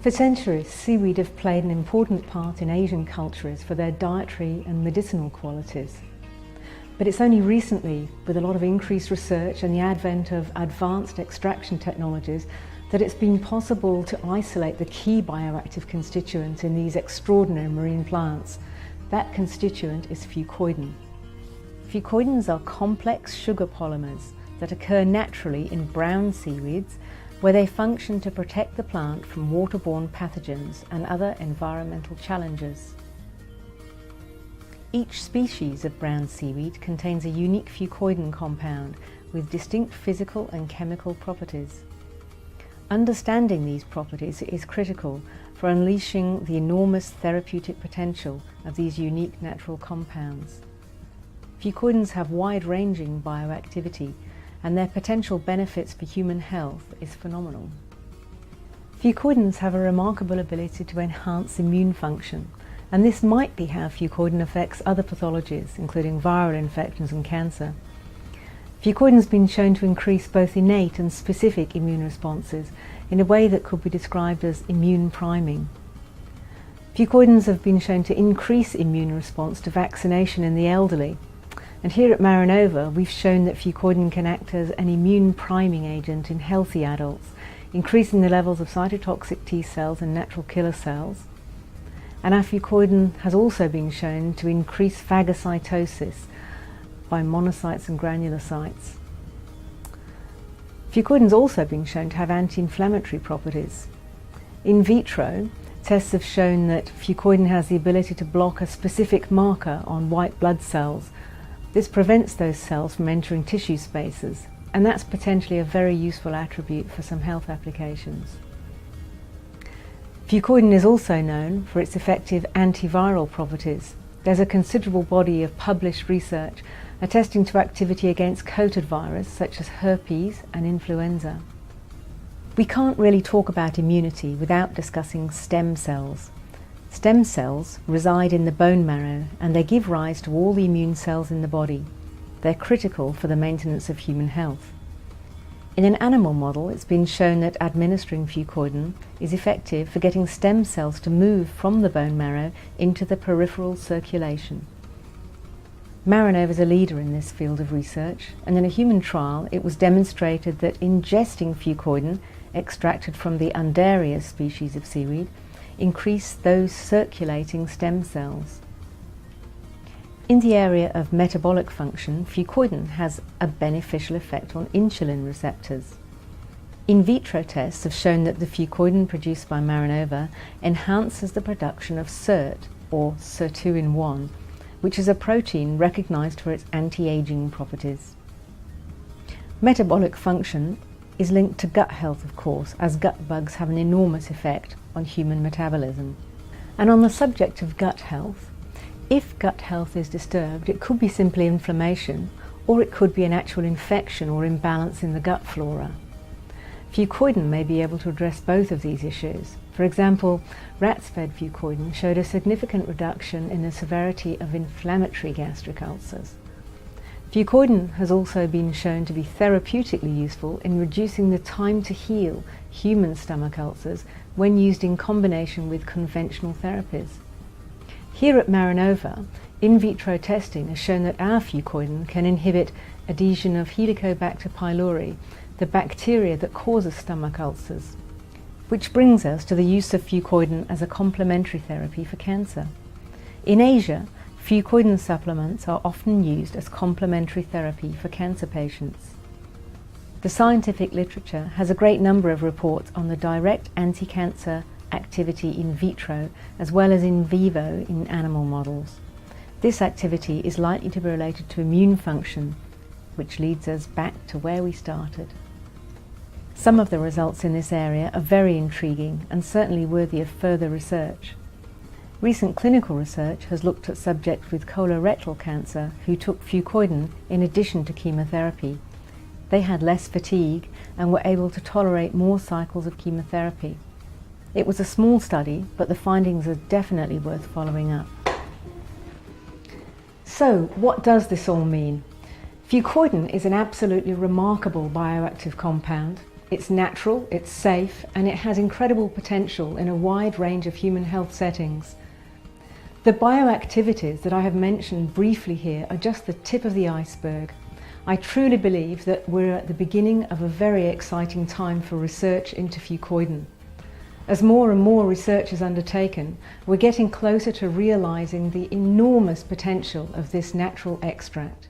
For centuries, seaweed have played an important part in Asian cultures for their dietary and medicinal qualities. But it's only recently, with a lot of increased research and the advent of advanced extraction technologies, that it's been possible to isolate the key bioactive constituent in these extraordinary marine plants. That constituent is fucoidan. Fucoidans are complex sugar polymers that occur naturally in brown seaweeds, where they function to protect the plant from waterborne pathogens and other environmental challenges. Each species of brown seaweed contains a unique fucoidan compound with distinct physical and chemical properties. Understanding these properties is critical for unleashing the enormous therapeutic potential of these unique natural compounds. Fucoidans have wide-ranging bioactivity, and their potential benefits for human health is phenomenal. Fucoidans have a remarkable ability to enhance immune function, and this might be how fucoidan affects other pathologies, including viral infections and cancer. Fucoidan has been shown to increase both innate and specific immune responses in a way that could be described as immune priming. Fucoidans have been shown to increase immune response to vaccination in the elderly, and here at Marinova we've shown that fucoidan can act as an immune priming agent in healthy adults, increasing the levels of cytotoxic T cells and natural killer cells. And our fucoidan has also been shown to increase phagocytosis by monocytes and granulocytes. Fucoidan has also been shown to have anti-inflammatory properties. In vitro, tests have shown that fucoidan has the ability to block a specific marker on white blood cells. This prevents those cells from entering tissue spaces, and that's potentially a very useful attribute for some health applications. Fucoidan is also known for its effective antiviral properties. There's a considerable body of published research attesting to activity against coated virus such as herpes and influenza. We can't really talk about immunity without discussing stem cells. Stem cells reside in the bone marrow, and they give rise to all the immune cells in the body. They're critical for the maintenance of human health. In an animal model, it's been shown that administering fucoidan is effective for getting stem cells to move from the bone marrow into the peripheral circulation. Marinova is a leader in this field of research, and in a human trial it was demonstrated that ingesting fucoidan extracted from the Undarius species of seaweed increased those circulating stem cells. In the area of metabolic function, fucoidan has a beneficial effect on insulin receptors. In vitro tests have shown that the fucoidan produced by Marinova enhances the production of SIRT, or sirtuin-1, which is a protein recognized for its anti-aging properties. Metabolic function is linked to gut health, of course, as gut bugs have an enormous effect on human metabolism. And on the subject of gut health, if gut health is disturbed, it could be simply inflammation, or it could be an actual infection or imbalance in the gut flora. Fucoidan may be able to address both of these issues. For example, rats fed fucoidan showed a significant reduction in the severity of inflammatory gastric ulcers. Fucoidan has also been shown to be therapeutically useful in reducing the time to heal human stomach ulcers when used in combination with conventional therapies. Here at Marinova, in vitro testing has shown that our fucoidan can inhibit adhesion of Helicobacter pylori, the bacteria that causes stomach ulcers, which brings us to the use of fucoidan as a complementary therapy for cancer. In Asia, fucoidan supplements are often used as complementary therapy for cancer patients. The scientific literature has a great number of reports on the direct anti-cancer activity in vitro as well as in vivo in animal models. This activity is likely to be related to immune function, which leads us back to where we started. Some of the results in this area are very intriguing and certainly worthy of further research. Recent clinical research has looked at subjects with colorectal cancer who took fucoidan in addition to chemotherapy. They had less fatigue and were able to tolerate more cycles of chemotherapy. It was a small study, but the findings are definitely worth following up. So, what does this all mean? Fucoidan is an absolutely remarkable bioactive compound. It's natural, it's safe, and it has incredible potential in a wide range of human health settings. The bioactivities that I have mentioned briefly here are just the tip of the iceberg. I truly believe that we're at the beginning of a very exciting time for research into fucoidan. As more and more research is undertaken, we're getting closer to realising the enormous potential of this natural extract.